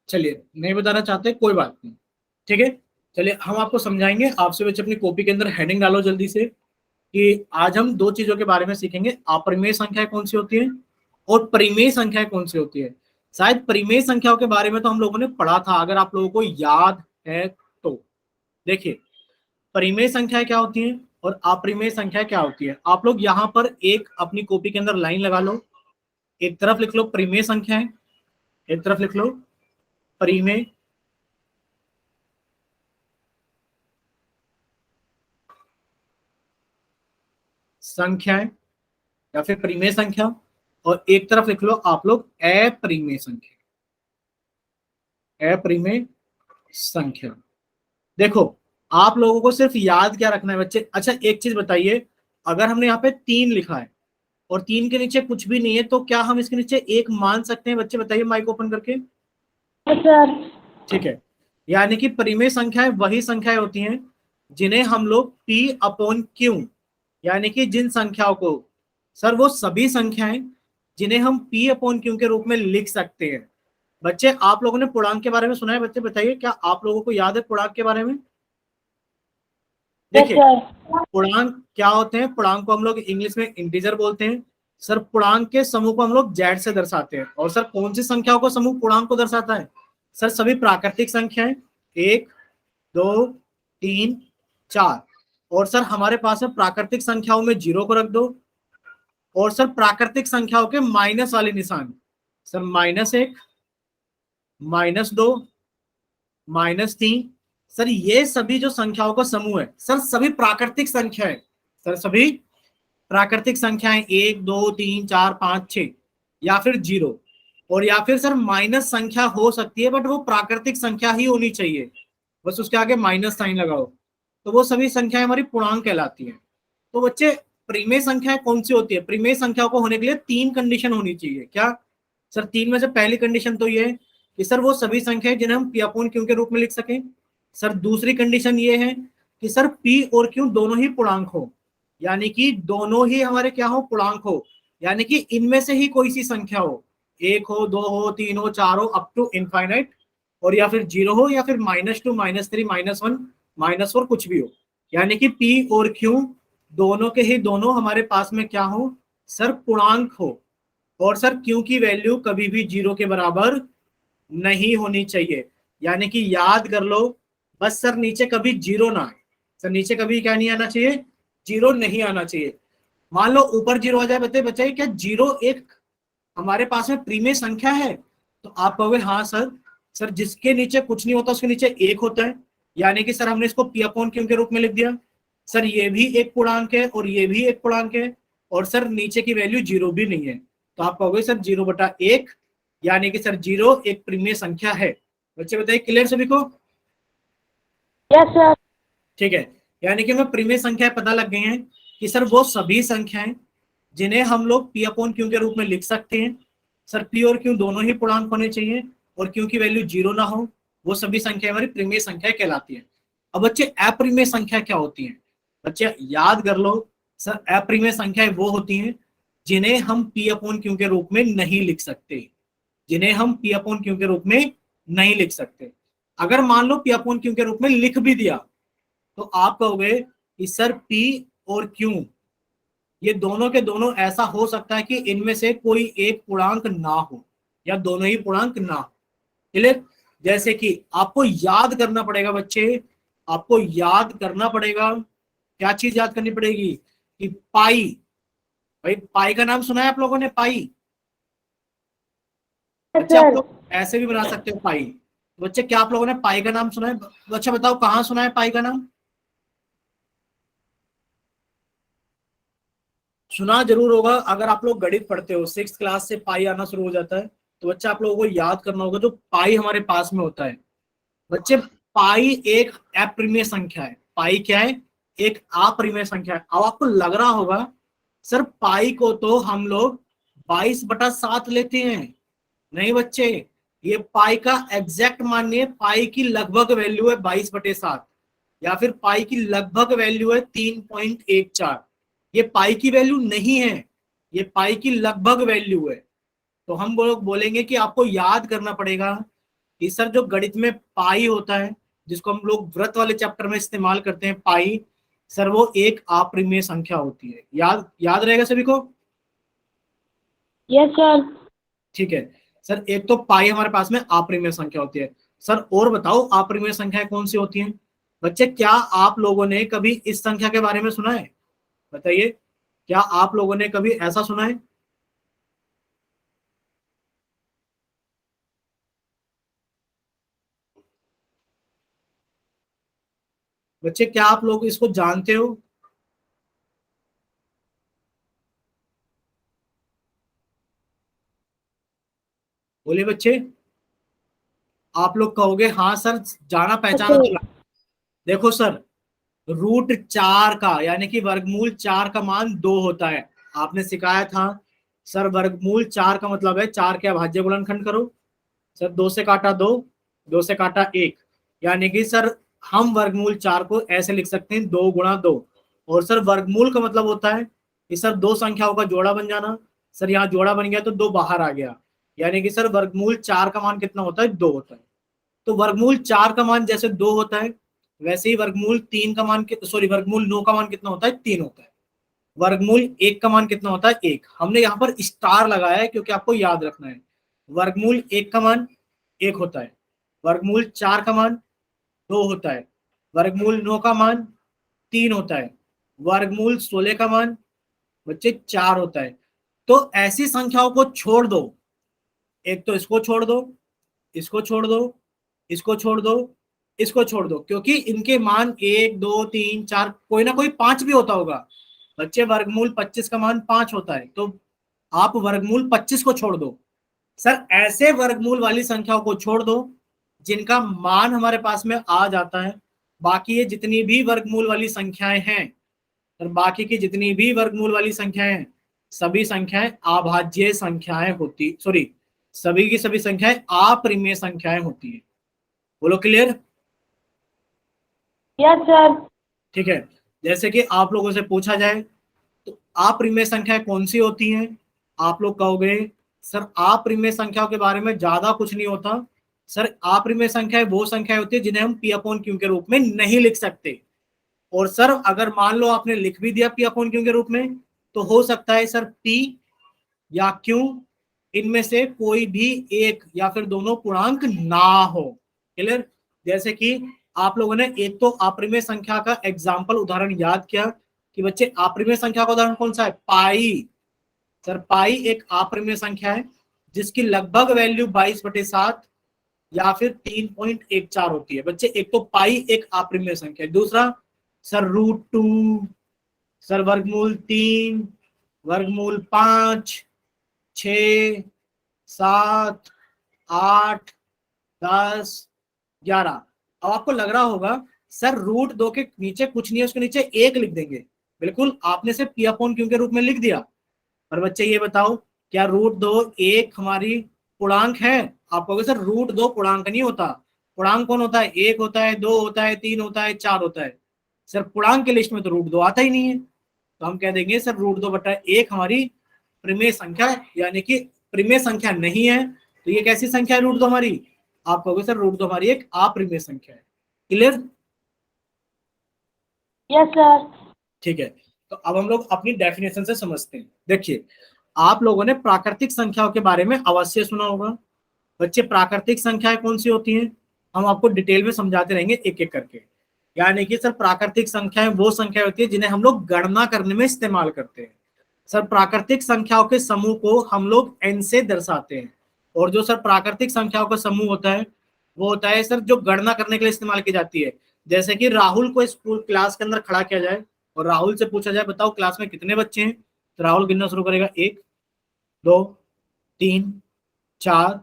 चलिए, नहीं बताना चाहते कोई बात नहीं, ठीक है। चलिए हम आपको समझाएंगे। आपसे बच्चे अपनी कॉपी के अंदर हेडिंग डालो जल्दी से, कि आज हम दो चीजों के बारे में सीखेंगे। अपरिमेय संख्याएं कौन सी होती है और परिमेय संख्याएं कौन सी होती है। शायद परिमेय संख्याओं के बारे में तो हम लोगों ने पढ़ा था, अगर आप लोगों को याद है तो। देखिए परिमेय संख्याएं क्या होती हैं और अपरिमेय संख्या क्या होती है। आप लोग यहाँ पर एक अपनी कॉपी के अंदर लाइन लगा लो, एक तरफ लिख लो परिमेय संख्याएं, एक तरफ लिख लो परिमेय संख्याएं या फिर परिमेय संख्या, और एक तरफ लिख लो आप लोग अपरिमेय संख्या, अपरिमेय संख्या। देखो आप लोगों को सिर्फ याद क्या रखना है बच्चे। अच्छा एक चीज बताइए, अगर हमने यहाँ पे 3 लिखा है और 3 के नीचे कुछ भी नहीं है, तो क्या हम इसके नीचे 1 मान सकते हैं? बच्चे बताइए माइक ओपन करके। Yes sir. ठीक है, यानी कि परिमेय संख्याएं वही संख्याएं होती हैं जिन्हें हम लोग P अपॉन Q, यानी कि जिन संख्याओं को, सर वो सभी संख्याएं जिन्हें हम P अपॉन Q के रूप में लिख सकते हैं। बच्चे आप लोगों ने पूर्णांक के बारे में सुना है? बच्चे बताइए, क्या आप लोगों को याद है पूर्णांक के बारे में? यस देखिए सर। पूर्णांक क्या होते हैं? पूर्णांक को हम लोग इंग्लिश में इंटीजर बोलते हैं। सर पूर्णांक के समूह को हम लोग जेड से दर्शाते हैं। और सर कौन सी संख्याओं को समूह पूर्णांक को दर्शाता है? सर सभी प्राकृतिक संख्याएं, 1 2 3 4। और सर हमारे पास है प्राकृतिक संख्याओं में 0 को रख दो, और सर प्राकृतिक संख्याओं के माइनस वाले निशान, सर -1 -2 -3। सर ये सभी जो संख्याओं का समूह है, सर सभी प्राकृतिक संख्या है। सर सभी प्राकृतिक संख्याएं 1 2 3 4 5 6, या फिर 0, और या फिर सर माइनस संख्या हो सकती है, बट वो प्राकृतिक संख्या ही होनी चाहिए, बस उसके आगे माइनस साइन लगाओ, तो वो सभी संख्याएं हमारी पूर्णांक कहलाती हैं। तो बच्चे परिमेय संख्याएं कौन सी होती है? परिमेय संख्या को होने के लिए 3 कंडीशन होनी चाहिए। क्या सर? 3 में से पहली कंडीशन तो ये है कि सर वो सभी संख्याएं जिन्हें हम P अपॉन Q के रूप में लिख सकें। सर दूसरी कंडीशन ये है कि सर P और Q दोनों ही पूर्णांक हो, यानी कि दोनों ही हमारे क्या हो? पूर्णांक हो, यानी कि इनमें से ही कोई सी संख्या हो, 1 हो 2 हो 3 हो 4 हो अप टू इनफाइनाइट, और या फिर 0 हो, या फिर -2 -3 -1 -4 कुछ भी हो, यानी कि P और Q दोनों के ही दोनों हमारे पास में क्या हो? सर पूर्णांक हो। और सर Q की वैल्यू कभी भी 0 के बराबर नहीं होनी चाहिए, यानी कि याद कर लो बस सर नीचे कभी 0 ना आए। सर नीचे कभी क्या नहीं आना चाहिए? 0 नहीं आना चाहिए। मान लो ऊपर 0 आ जाए, बताइए क्या 0 एक हमारे पास में प्रीमेय संख्या है? तो आप कहोगे हाँ सर। सर जिसके नीचे कुछ नहीं होता उसके नीचे 1 होता है, यानी कि सर हमने इसको P अपॉन Q के रूप में लिख दिया। सर ये भी एक पूर्णांक है और ये भी एक पूर्णांक है, और सर नीचे की वैल्यू 0 भी नहीं है, तो आप कहोगे सर 0/1, यानी कि सर 0 एक प्रीमेय संख्या है। बच्चे बताइए क्लियर सभी को? Yes sir. ठीक है, यानी कि हमें प्रीमेय संख्याएं पता लग गई हैं कि सर वो सभी संख्याएं जिन्हें हम लोग P अपॉन Q के रूप में लिख सकते हैं। सर P और Q दोनों ही पूर्णांक होने चाहिए, और Q की वैल्यू 0 ना हो, वो सभी संख्याएं हमारी प्रीमेय संख्या कहलाती है। अब बच्चे अप्रिमेय संख्या क्या होती है? बच्चे याद कर लो, सर अप्रिमेय संख्याएं वो होती हैं जिन्हें हम पी अपॉन क्यू के रूप में नहीं लिख सकते, जिन्हें हम पी अपॉन क्यू के रूप में नहीं लिख सकते। अगर मान लो पी अपॉन क्यू के रूप में लिख भी दिया तो आप कहोगे कि सर पी और क्यू ये दोनों के दोनों ऐसा हो सकता है कि इनमें से कोई एक पूर्णांक ना हो या दोनों ही पूर्णांक ना हो। क्लियर? जैसे कि आपको याद करना पड़ेगा बच्चे, आपको याद करना पड़ेगा, क्या चीज याद करनी पड़ेगी कि पाई, भाई पाई का नाम सुना है आप लोगों ने? पाई बच्चे आप सर। लोग ऐसे भी बना सकते हो पाई। बच्चे क्या आप लोगों ने पाई का नाम सुना है? बच्चे बताओ कहाँ सुना है पाई का नाम? सुना जरूर होगा। अगर आप लोग गणित पढ़ते हो, 6th क्लास से पाई आना शुरू हो जाता है, तो बच्चा आप लोगों को याद करना होगा जो पाई हमारे पास में होता है। बच्चे पाई एक अप्रिमेय संख्या है। पाई क्या है? एक अप्रिमेय संख्या है। अब आपको लग रहा होगा सर पाई को तो हम लोग 22/7 लेते हैं। नहीं बच्चे, ये पाई का एग्जैक्ट मानिए, पाई की लगभग वैल्यू है 22/7 या फिर पाई की लगभग वैल्यू है 3.14। ये पाई की वैल्यू नहीं है, ये पाई की लगभग वैल्यू है। तो हम लोग बोलेंगे कि आपको याद करना पड़ेगा कि सर जो गणित में पाई होता है, जिसको हम लोग व्रत वाले चैप्टर में इस्तेमाल करते हैं पाई, सर वो एक अप्रिमेय संख्या होती है। याद याद रहेगा सभी को? Yes sir. ठीक है सर, एक तो पाई हमारे पास में अप्रिमेय संख्या होती है। सर और बताओ अप्रिमेय संख्याएं कौन सी होती हैं? बच्चे क्या आप लोगों ने कभी इस संख्या के बारे में सुना है? बताइए, क्या आप लोगों ने कभी ऐसा सुना है? बच्चे क्या आप लोग इसको जानते हो? बोलिए बच्चे। आप लोग कहोगे हाँ सर, जाना पहचाना तो लगा। देखो सर, √4 का यानी कि वर्गमूल 4 का मान 2 होता है। आपने सिखाया था सर वर्गमूल 4 का मतलब है 4 के अभाज्य गुणनखंड करो। सर 2 से काटा 2, 2 से काटा 1, यानी कि सर हम वर्गमूल 4 को ऐसे लिख सकते हैं 2 × 2। और सर वर्गमूल का मतलब होता है कि सर दो संख्याओं का जोड़ा बन जाना। सर यहाँ जोड़ा बन गया तो 2 बाहर आ गया, यानी कि सर वर्गमूल 4 का मान कितना होता है? 2 होता है। तो वर्गमूल 4 का मान जैसे 2 होता है, वैसे ही वर्गमूल 3 का मान, सॉरी वर्गमूल 9 का मान कितना होता है? 3 होता है। वर्गमूल 1 का मान कितना होता है? 1। हमने यहाँ पर स्टार लगाया है क्योंकि आपको याद रखना है। वर्गमूल 1 का मान 1 होता है, वर्गमूल 4 का मान 2 होता है, वर्गमूल 9 का मान 3 होता है, वर्गमूल 16 का मान बच्चे 4 होता है। तो ऐसी संख्याओं को छोड़ दो, एक तो इसको छोड़ दो, इसको छोड़ दो, इसको छोड़ दो, इसको छोड़ दो, क्योंकि इनके मान 1 2 3 4, कोई ना कोई 5 भी होता होगा। बच्चे वर्गमूल 25 का मान 5 होता है, तो आप वर्गमूल 25 को छोड़ दो। सर ऐसे वर्गमूल वाली संख्याओं को छोड़ दो जिनका मान हमारे पास में आ जाता है। बाकी ये जितनी भी वर्गमूल वाली संख्याएं हैं, और बाकी की जितनी भी वर्गमूल वाली संख्याएं हैं, सभी संख्याएं अभाज्य संख्याएं होती, सॉरी सभी की सभी संख्याएं अप्रिमेय संख्याएं होती है। बोलो क्लियर? Yes sir. ठीक है। जैसे कि आप लोगों से पूछा जाए तो अप्रिमेय संख्याएं कौन सी होती हैं? आप लोग कहोगे सर अप्रिमेय संख्याओं के बारे में ज्यादा कुछ नहीं होता। सर अप्रिमेय संख्याएं वो संख्याएं होती है जिन्हें हम पी अपॉन क्यू के रूप में नहीं लिख सकते। और सर अगर मान लो आपने लिख भी दिया पी अपॉन क्यू के रूप में, तो हो सकता है सर पी या क्यू इनमें से कोई भी एक या फिर दोनों पूर्णांक ना हो। क्लियर? जैसे कि आप लोगों ने एक तो अप्रिमेय संख्या का एग्जाम्पल उदाहरण याद किया कि बच्चे अप्रिमेय संख्या का उदाहरण कौन सा है? पाई। सर पाई एक अप्रिमेय संख्या है जिसकी लगभग वैल्यू 22/7 या फिर 3.14 होती है। बच्चे एक तो पाई एक अप्रिमेय संख्या है, दूसरा सर √2, सर वर्गमूल 3, वर्गमूल 5, 6, 7, 8, 10, 11। अब आपको लग रहा होगा सर √2 के नीचे कुछ नहीं है, उसके नीचे 1 लिख देंगे। बिल्कुल, आपने से पी अपॉन क्यू के रूप में लिख दिया। पर बच्चे ये बताओ क्या √2 एक हमारी पूर्णांक है? आप कहोगे सर √2 पूर्णांक नहीं होता। पूर्णांक कौन होता है? 1 होता है, 2 होता है, 3 होता है, 4 होता है। सर पूर्णांक की लिस्ट में तो √2 आता ही नहीं है, तो हम कह देंगे सर √2/1 हमारी प्रिमेय संख्या है, यानी कि प्रिमेय संख्या नहीं है तो ये कैसी संख्या है रूट 2 हमारी, आप कहोगे सर रूट 2 हमारी एक अप्रिमेय संख्या है। क्लियर? Yes sir. ठीक है, तो अब हम लोग अपनी डेफिनेशन से समझते हैं। देखिए, आप लोगों ने प्राकृतिक संख्याओं के बारे में अवश्य सुना होगा। बच्चे, प्राकृतिक संख्याएं कौन सी होती हैं, हम आपको डिटेल में समझाते रहेंगे एक एक करके। यानी कि सर प्राकृतिक संख्याएं वो संख्या होती है जिन्हें हम लोग गणना करने में इस्तेमाल करते हैं। सर प्राकृतिक संख्याओं के समूह को हम लोग n से दर्शाते हैं, और जो सर प्राकृतिक संख्याओं का समूह होता है वो होता है सर जो गणना करने के लिए इस्तेमाल की जाती है। जैसे कि राहुल को स्कूल क्लास के अंदर खड़ा किया जाए और राहुल से पूछा जाए बताओ क्लास में कितने बच्चे हैं, तो राहुल गिनना शुरू करेगा 1 2 3 4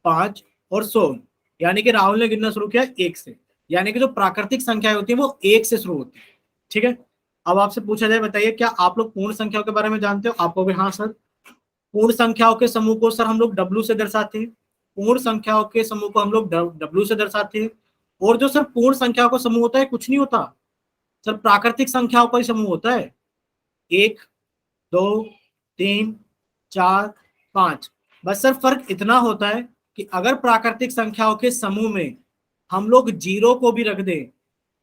5 और 100, यानी कि राहुल ने गिनना शुरू किया 1 से। यानी कि जो प्राकृतिक संख्याएं होती है वो 1 से शुरू होती है। ठीक है, अब आपसे पूछा जाए बताइए क्या आप लोग पूर्ण संख्याओं के बारे में जानते हो, आप कहोगे हाँ सर। पूर्ण संख्याओं के समूह को सर हम लोग W से दर्शाते हैं, पूर्ण संख्याओं के समूह को हम लोग W से दर्शाते हैं। और जो सर पूर्ण संख्याओं का समूह होता है कुछ नहीं होता सर, प्राकृतिक संख्याओं का ही समूह होता है। 1 2 3 4 5, बस सर फर्क इतना होता है कि अगर प्राकृतिक संख्याओं के समूह में हम लोग 0 को भी रख दें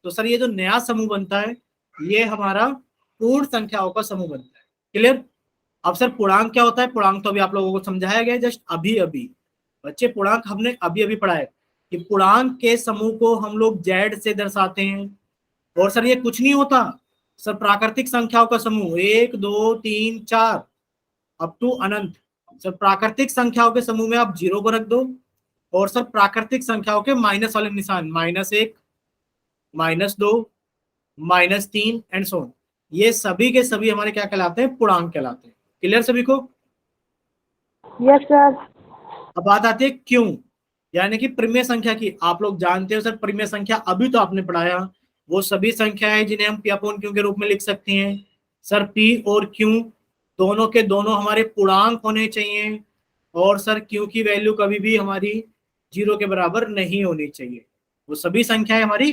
तो सर ये जो नया समूह बनता है ये हमारा पूर्ण संख्याओं का समूह बनता है। क्लियर? अब सर पूर्णांक क्या होता है, पूर्णांक तो अभी आप लोगों को समझाया गया जस्ट अभी अभी। बच्चे, पूर्णांक हमने अभी अभी पढ़ा है कि पूर्णांक के समूह को हम लोग Z से दर्शाते हैं। और सर ये कुछ नहीं होता सर, प्राकृतिक संख्याओं का समूह 1 2 3 4 अप टू अनंत। सर प्राकृतिक संख्याओं के समूह में आप 0 को रख दो, और सर प्राकृतिक संख्याओं के माइनस वाले निशान -1 -2 -3 एंड सो ऑन, ये सभी के सभी हमारे क्या कहलाते हैं, पूर्णांक कहलाते हैं। क्लियर सभी को? Yes sir. अब बात आती है क्यों, यानी कि प्रिमेय संख्या की। आप लोग जानते हो सर प्रिमेय संख्या अभी तो आपने पढ़ाया वो सभी संख्याएं जिन्हें हम P अपॉन Q के रूप में लिख सकते हैं। सर P और Q दोनों के दोनों हमारे पूर्णांक होने चाहिए, और सर Q की वैल्यू कभी भी हमारी 0 के बराबर नहीं होनी चाहिए। वो सभी संख्याएं हमारी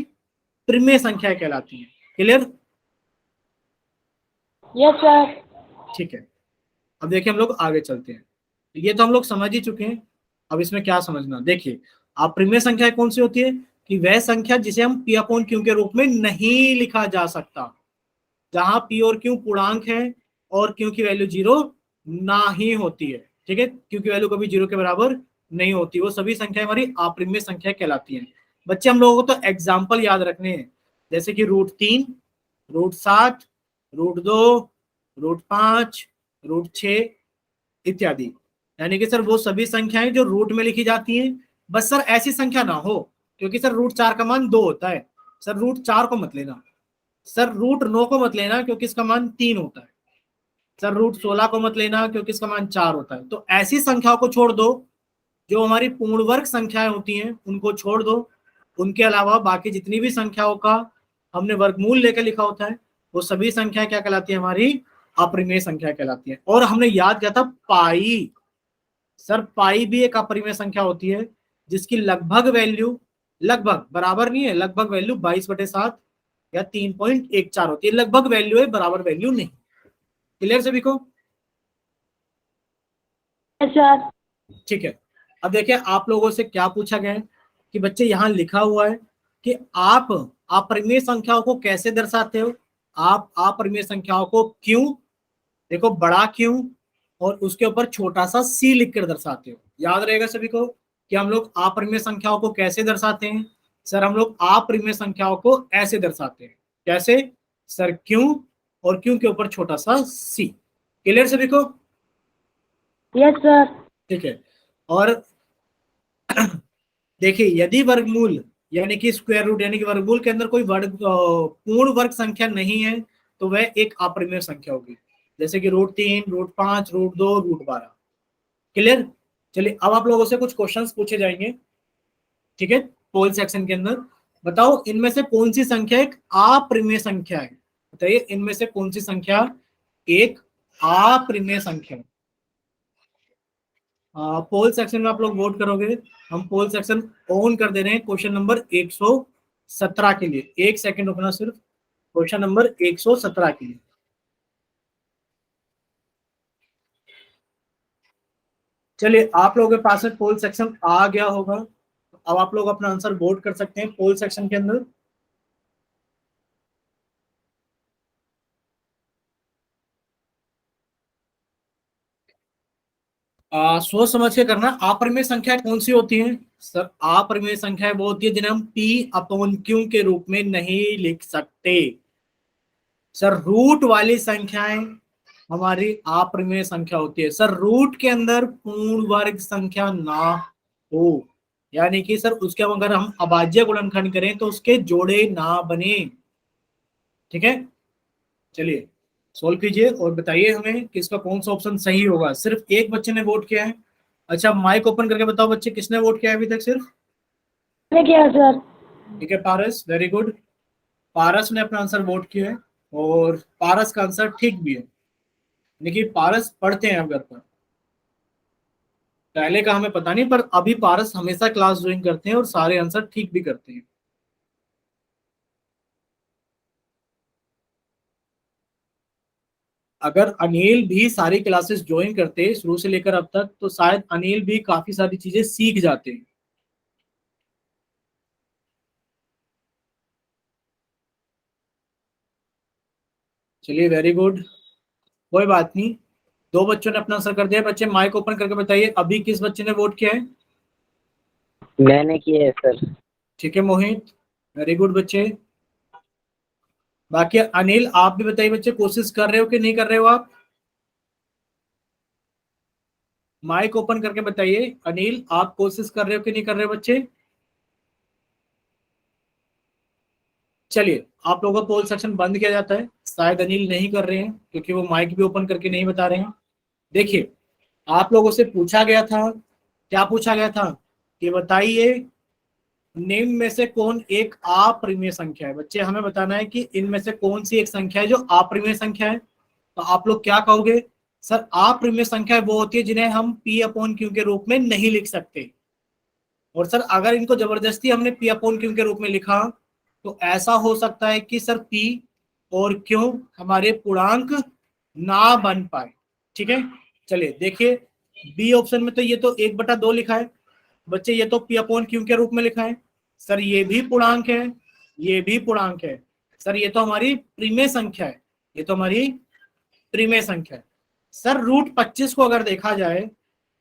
प्रिमेय संख्याएं कहलाती हैं। क्लियर? Yes sir. ठीक है, अब देखिए हम लोग आगे चलते हैं। ये तो हम लोग समझ ही चुके हैं, अब इसमें क्या समझना। देखिए, आप प्रिमेय संख्या कौन सी होती है कि वह संख्या जिसे हम P अपॉन Q के रूप में नहीं लिखा जा सकता, जहां P और Q पूर्णांक है और Q की वैल्यू 0 ना ही होती है। ठीक है, Q की वैल्यू कभी 0 के बराबर नहीं होती, वो सभी संख्या हमारी अप्रिमेय संख्या कहलाती हैं। बच्चे, हम लोगों को तो एग्जाम्पल याद रखने हैं, जैसे कि √3 √7 √2 √5 √6 इत्यादि। यानी कि सर वो सभी संख्याएं जो रूट में लिखी जाती हैं, बस सर ऐसी संख्या ना हो, क्योंकि सर √4 का मान 2 होता है, सर √4 को मत लेना, सर √9 को मत लेना क्योंकि इसका मान 3 होता है, सर √16 को मत लेना क्योंकि इसका मान 4 होता है। तो ऐसी संख्याओं को छोड़ दो, जो हमारी पूर्ण वर्ग संख्याएं होती हैं उनको छोड़ दो। उनके अलावा बाकी जितनी भी संख्याओं का हमने वर्गमूल लेकर लिखा होता है वो सभी संख्याएं क्या कहलाती है, हमारी अप्रिमेय संख्या कहलाती है। और हमने याद किया था पाई, सर पाई भी एक अप्रिमेय संख्या होती है जिसकी लगभग वैल्यू, लगभग बराबर नहीं है, लगभग वैल्यू 22/7 या 3.14 होती है। लगभग वैल्यू है, बराबर वैल्यू नहीं। क्लियर सभी को? Yes sir. ठीक है, अब देखिए आप लोगों से क्या पूछा गया है कि बच्चे यहाँ लिखा हुआ है कि आप अप्रिमेय संख्याओं को कैसे दर्शाते हो। आप अप्रिमेय संख्याओं को क्यों, देखो बड़ा क्यों और उसके ऊपर छोटा सा C लिखकर दर्शाते हो। याद रहेगा सभी को कि हम लोग अप्रिमेय संख्याओं को कैसे दर्शाते हैं। सर हम लोग अप्रिमेय संख्याओं को ऐसे दर्शाते हैं, कैसे सर, क्यों और क्यों के ऊपर छोटा सा C। क्लियर सभी को? Yes sir. ठीक है, और देखिए यदि वर्गमूल यानी कि स्क्वायर रूट यानी कि वर्गमूल के अंदर कोई पूर्ण वर्ग संख्या नहीं है तो वह एक अप्रिमेय संख्या होगी, जैसे कि √3 √5 √2 √12। क्लियर? चलिए अब आप लोगों से कुछ क्वेश्चंस पूछे जाएंगे, ठीक है, पोल सेक्शन के अंदर। बताओ इनमें से कौन सी संख्या एक अप्रिमेय संख्या है, बताइए इनमें से कौन सी संख्या एक अप्रिमेय संख्या है। पोल सेक्शन में आप लोग वोट करोगे। हम पोल सेक्शन ऑन कर दे रहे हैं क्वेश्चन नंबर 117 के लिए। एक सेकंड रुकना सिर्फ, क्वेश्चन नंबर 117 के लिए। चलिए, आप लोगों के पास में पोल सेक्शन आ गया होगा, अब आप लोग अपना आंसर वोट कर सकते हैं पोल सेक्शन के अंदर। सोच समझ के करना। अपरिमेय संख्या कौन सी होती है सर? अपरिमेय संख्या वो होती है जिन्हें हम P अपॉन Q के रूप में नहीं लिख सकते। सर रूट वाली संख्याएं हमारी अपरिमेय संख्या होती है। सर रूट के अंदर पूर्ण वर्ग संख्या ना हो, यानी कि सर उसके अगर हम अभाज्य गुणनखंड करें तो उसके जोड़े ना बने। ठीक है, चलिए सोल्व कीजिए और बताइए हमें कि इसका कौन सा ऑप्शन सही होगा। सिर्फ एक बच्चे ने वोट किया है। अच्छा, माइक ओपन करके बताओ बच्चे, किसने वोट किया है अभी तक? सिर्फ मैंने किया सर। ठीक है, पारस, वेरी गुड। पारस ने अपना आंसर वोट किया है और पारस का आंसर ठीक भी है। देखिए, पारस पढ़ते हैं अब घर पर, पहले का हमें पता नहीं, पर अभी पारस हमेशा क्लास ज्वाइन करते हैं और सारे आंसर ठीक भी करते हैं। अगर अनिल भी सारी क्लासेस ज्वाइन करते शुरू से लेकर अब तक, तो शायद अनिल भी काफी सारी चीजें सीख जाते। चलिए, वेरी गुड, कोई बात नहीं। दो बच्चों ने अपना आंसर कर दिया। बच्चे माइक ओपन करके बताइए अभी किस बच्चे ने वोट किया है। मैंने किया है सर। ठीक है मोहित, वेरी गुड बच्चे। बाकी अनिल आप भी बताइए बच्चे, कोशिश कर रहे हो कि नहीं कर रहे हो आप? माइक ओपन करके बताइए अनिल, आप कोशिश कर रहे हो कि नहीं कर रहे हो बच्चे? चलिए, आप लोगों का पोल सेक्शन बंद किया जाता है। शायद अनिल नहीं कर रहे हैं क्योंकि वो माइक भी ओपन करके नहीं बता रहे हैं। देखिए, आप लोगों से पूछा गया था, क्या पूछा गया था कि बताइए निम्न में से कौन एक अप्रिमेय संख्या है। बच्चे हमें बताना है कि इनमें से कौन सी एक संख्या है जो अप्रिमेय संख्या है। तो आप लोग क्या कहोगे? सर अप्रिमेय संख्या वो होती है जिन्हें हम P अपॉन Q के रूप में नहीं लिख सकते। और सर अगर इनको जबरदस्ती हमने P अपॉन Q के रूप में लिखा तो ऐसा हो सकता है कि सर P और Q हमारे पूर्णांक ना बन पाए। ठीक है, चलिए देखिए, बी ऑप्शन में तो ये तो 1/2 लिखा है बच्चे, ये तो P अपॉन Q के रूप में लिखा है। सर ये भी पूर्णांक है, ये भी पूर्णांक है। सर ये तो हमारी प्रिमेय संख्या है, ये तो हमारी प्रिमेय संख्या है। सर रूट 25 को अगर देखा जाए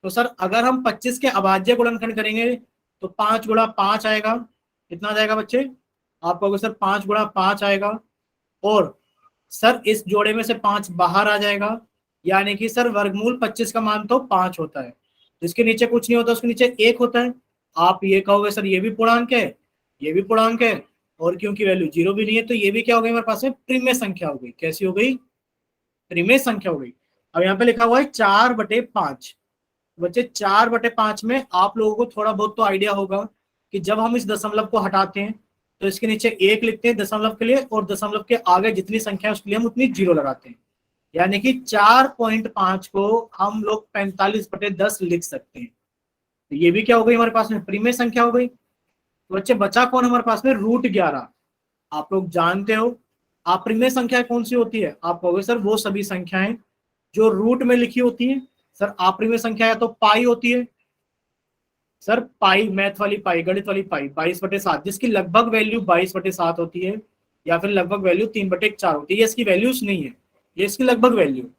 तो सर अगर हम 25 के अभाज्य गुणनखंड करेंगे तो 5 गुणा 5 आएगा। कितना आ जाएगा बच्चे? आप कहोगे सर 5 गुणा 5 आएगा, और सर इस जोड़े में से 5 बाहर आ जाएगा, यानी कि सर वर्गमूल 25 का मान तो 5 होता है। इसके नीचे कुछ नहीं होता, उसके नीचे 1 होता है। आप ये कहोगे सर ये भी पूर्णांक है, ये भी पूर्णांक है, और क्योंकि वैल्यू 0 भी नहीं है तो ये भी क्या हो गई हमारे पास में? प्रिमेय संख्या हो गई। कैसी हो गई? प्रिमेय संख्या हो गई। अब यहाँ पे लिखा हुआ है 4/5। बच्चे 4/5 में आप लोगों को थोड़ा बहुत तो आइडिया होगा कि जब हम इस दशमलव को हटाते हैं तो इसके नीचे 1 लिखते हैं दशमलव के लिए, और दशमलव के आगे जितनी संख्या है उसके लिए हम उतनी 0 लगाते हैं। यानी कि 4.5 को हम लोग 45/10 लिख सकते हैं। तो ये भी क्या हो गई हमारे पास में? प्रिमेय संख्या हो गई। तो बच्चे बचा कौन हमारे पास में? √11। आप लोग जानते हो अप्रिमेय संख्या कौन सी होती है? आप कहोगे सर वो सभी संख्याएं जो रूट में लिखी होती है। सर अप्रिमेय संख्या या तो पाई होती है, सर पाई, मैथ वाली पाई, गणित वाली पाई, 22/7, जिसकी लगभग वैल्यू 22/7 होती है, या फिर लगभग वैल्यू 3/4 होती है। ये इसकी वैल्यूज नहीं है, ये इसकी लगभग वैल्यू।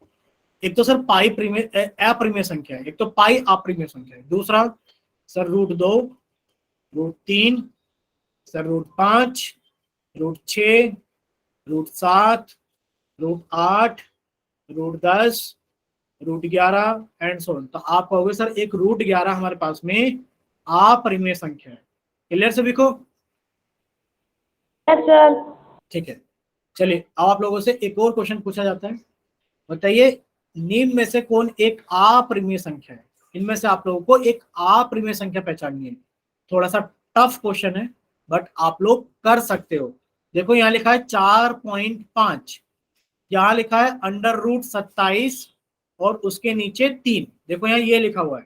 एक तो सर पाई अप्रिमेय संख्या है, एक तो पाई अप्रिमेय संख्या है। दूसरा sir √2, √3, sir √5, √6, √7, √8, √10, √11 and so on. तो आप कहोगे सर एक √11 हमारे पास में अपरिमेय संख्या है। क्लियर सभी को? Yes sir. ठीक है, चलिए अब आप लोगों से एक और क्वेश्चन पूछा जाता है। बताइए निम्न में से कौन एक अपरिमेय संख्या है? इनमें से आप लोगों को एक अपरिमेय संख्या पहचाननी है। थोड़ा सा टफ क्वेश्चन है बट आप लोग कर सकते हो। देखो यहाँ लिखा है 4.5, यहाँ लिखा है √27 और उसके नीचे 3। देखो यहाँ ये लिखा हुआ है,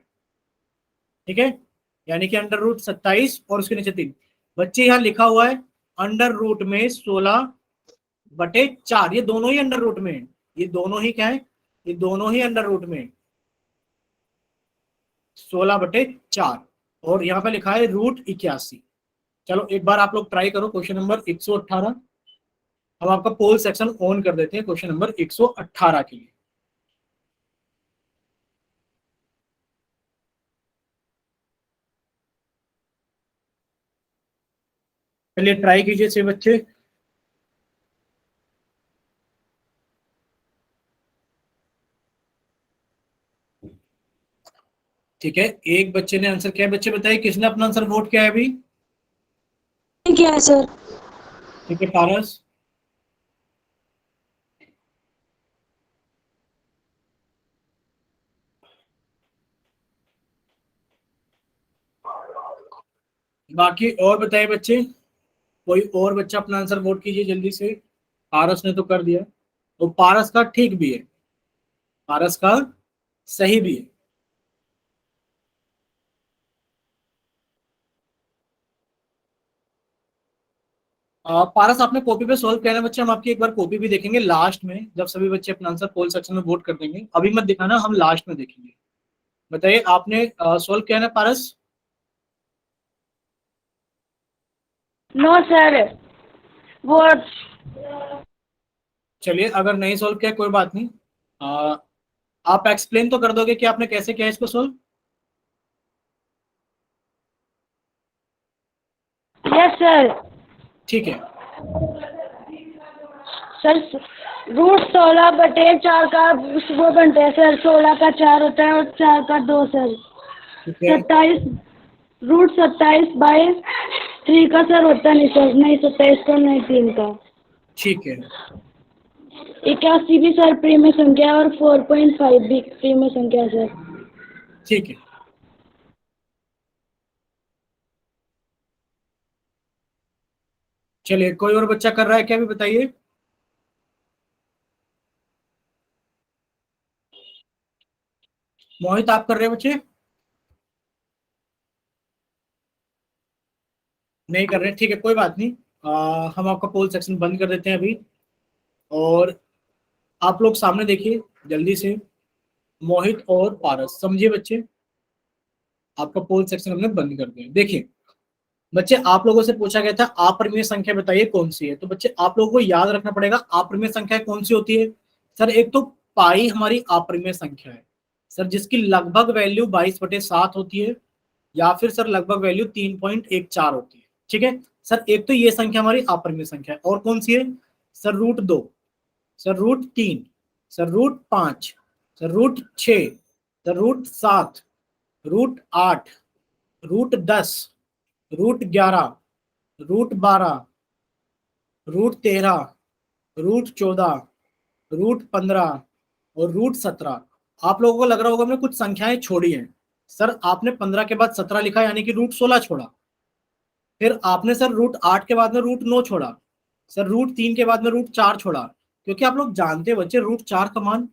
ठीक है, यानी कि √27 और उसके नीचे 3। बच्चे यहाँ लिखा हुआ है अंडर रूट में 16/4। ये दोनों ही अंडर रूट में है, ये दोनों ही क्या है? ये दोनों ही अंडर रूट में है। 16/4 और यहाँ पे लिखा है √81। चलो एक बार आप लोग ट्राई करो क्वेश्चन नंबर 118। हम आपका पोल सेक्शन ऑन कर देते हैं क्वेश्चन नंबर 118 के लिए। चलिए ट्राई कीजिए से बच्चे। ठीक है, एक बच्चे ने आंसर किया है। बच्चे बताइए किसने अपना आंसर वोट किया है अभी? क्या है सर? ठीक है, पारस। बाकी और बताइए बच्चे, कोई और बच्चा अपना आंसर वोट कीजिए जल्दी से। पारस ने तो कर दिया, तो पारस का ठीक भी है, पारस का सही भी है। पारस आपने कॉपी पे सॉल्व किया है बच्चे? हम आपकी एक बार कॉपी भी देखेंगे लास्ट में, जब सभी बच्चे अपना आंसर पोल सेक्शन में वोट कर देंगे। अभी मत दिखाना, हम लास्ट में देखेंगे। बताइए आपने सॉल्व किया है ना पारस? नो सर, वो चलिए अगर नहीं सॉल्व किया कोई बात नहीं, आप एक्सप्लेन तो कर दोगे कि आपने कैसे किया इसको सॉल्व? Yes sir. ठीक है, सर √16/4 का वो बनता है सर, 16 का 4 होता है और 4 का 2 सर। ठीक है। 27 √27/3 का सर होता नहीं सर, नहीं 27 का नहीं 3 का। ठीक है, 81 भी सर प्रीमिय संख्या है और 4.5 भी प्रीमिय संख्या है सर। ठीक है। चलिए कोई और बच्चा कर रहा है क्या, भी बताइए। मोहित आप कर रहे हैं बच्चे? नहीं कर रहे, ठीक है कोई बात नहीं। हम आपका पोल सेक्शन बंद कर देते हैं अभी, और आप लोग सामने देखिए जल्दी से। मोहित और पारस समझिए बच्चे, आपका पोल सेक्शन हमने बंद कर दिया। देखिए बच्चे, आप लोगों से पूछा गया था अपरिमेय संख्या बताइए कौन सी है। तो बच्चे आप लोगों को याद रखना पड़ेगा अपरिमेय संख्या कौन सी होती है। सर एक तो पाई हमारी अपरिमेय संख्या है सर, जिसकी लगभग वैल्यू 22/7 होती है, या फिर सर लगभग वैल्यू 3.14 होती है। ठीक है सर, एक तो ये संख्या हमारी अपरिमेय संख्या है। और कौन सी है sir? √2, sir √3, sir √5, sir √6, sir √7, √8, √10, √11, √12, √13, √14, √15 और √17। आप लोगों को लग रहा होगा हमने कुछ संख्याएं छोड़ी हैं। सर आपने 15 के बाद 17 लिखा, यानी कि √16 छोड़ा। फिर आपने सर √8 के बाद में √9 छोड़ा। सर √3 के बाद में √4 छोड़ा, क्योंकि आप लोग जानते हैं बच्चे √4 का मान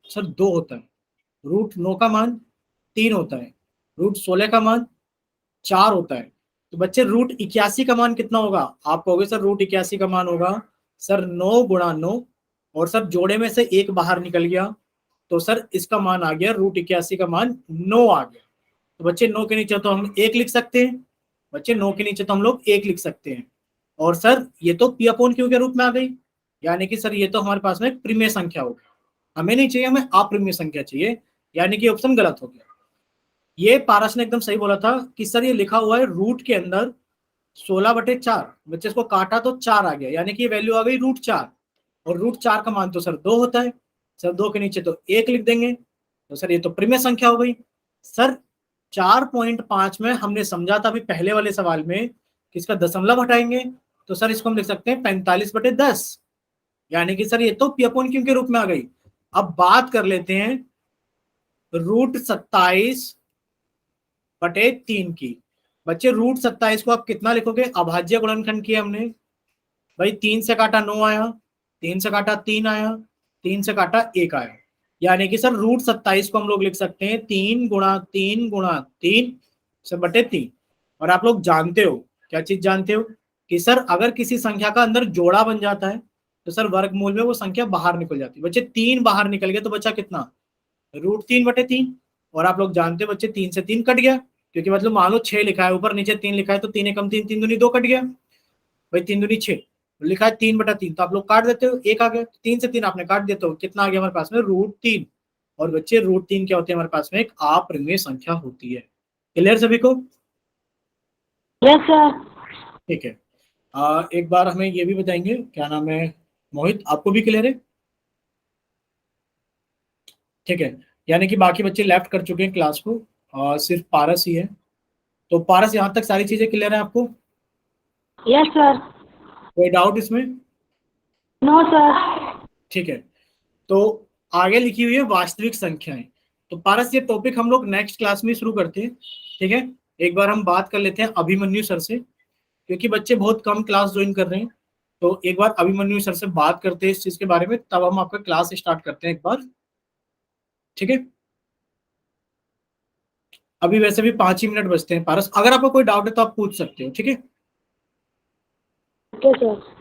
सर 2 होता है, √9 का मान 3 होता है, √16 का मान 4 होता है। तो बच्चे √81 का मान कितना होगा? आप कहोगे सर √81 का मान होगा सर 9 × 9, और सर जोड़े में से एक बाहर निकल गया, तो सर इसका मान आ गया √81 का मान 9 आ गया। तो बच्चे 9 के नीचे तो हम 1 लिख सकते हैं, बच्चे 9 के नीचे तो हम लोग 1 लिख सकते हैं। और सर ये तो P/Q के रूप में आ गई, यानी कि सर ये तो हमारे पास में एक प्रिमेय संख्या हो गया। हमें नहीं चाहिए, हमें अप्रिमेय संख्या चाहिए, यानी कि ऑप्शन गलत हो गया। ये पारस ने एकदम सही बोला था कि सर ये लिखा हुआ है रूट के अंदर 16/4, बच्चे इसको काटा तो 4 आ गया, यानी कि ये वैल्यू आ गई √4। और √4 का मान तो सर 2 होता है, सर 2 के नीचे तो 1 लिख देंगे, तो सर ये तो प्रिमेय संख्या हो गई। सर 4.5 में हमने समझा था अभी पहले वाले सवाल में कि इसका दशमलव हटाएंगे, तो सर इसको हम लिख सकते हैं 45/10, यानी कि सर ये तो P/Q के रूप में आ गई। अब बात कर लेते हैं √27/3 की। बच्चे √27 को आप कितना लिखोगे? अभाज्य गुणनखंड किया हमने भाई, 3 से काटा 9 आया, 3 से काटा 3 आया, 3 से काटा 1 आया, यानी कि सर √27 को हम लोग लिख सकते हैं 3 × 3 × 3/3। और आप लोग जानते हो, क्या चीज जानते हो कि सर अगर किसी संख्या का अंदर जोड़ा बन जाता है तो सर वर्गमूल में वो संख्या बाहर निकल जाती है। बच्चे 3 बाहर निकल गए तो बचा कितना? √3/3। और आप लोग जानते हो बच्चे 3 से 3 कट गया, क्योंकि मतलब मान लो 6 लिखा है, ऊपर नीचे 3 लिखा है, तो 3 एकम 3, 3 दूनी 2 कट गया भाई, 3 दूनी 6 लिखा है 3/3, तो आप लोग काट देते हो, 1 आ गया, 3 से 3 आपने काट देते हो, कितना आ गया हमारे पास में √3। और बच्चे √3 क्या होते हैं हमारे पास में, एक अपरिमेय संख्या होती है। क्लियर सभी को? Yes sir. ठीक है। एक बार हमें ये भी बताएंगे, क्या नाम है मोहित, आपको भी क्लियर है? ठीक है, यानी कि बाकी बच्चे लेफ्ट कर चुके हैं क्लास को, सिर्फ पारस ही है। तो पारस, यहाँ तक सारी चीजें क्लियर है आपको? Yes sir. कोई डाउट इसमें? No sir. ठीक है, तो आगे लिखी हुई है वास्तविक संख्याएं। तो पारस, ये टॉपिक हम लोग नेक्स्ट क्लास में शुरू करते हैं, ठीक है। एक बार हम बात कर लेते हैं अभिमन्यु सर से, क्योंकि बच्चे बहुत कम क्लास ज्वाइन कर रहे हैं, तो एक बार अभिमन्यु सर से बात करते हैं इस चीज के बारे में, तब हम आपका क्लास स्टार्ट करते हैं एक बार, ठीक है। अभी वैसे भी 5 ही मिनट बचते हैं पारस, अगर आपको कोई डाउट है तो आप पूछ सकते हो, ठीक है। Okay sir.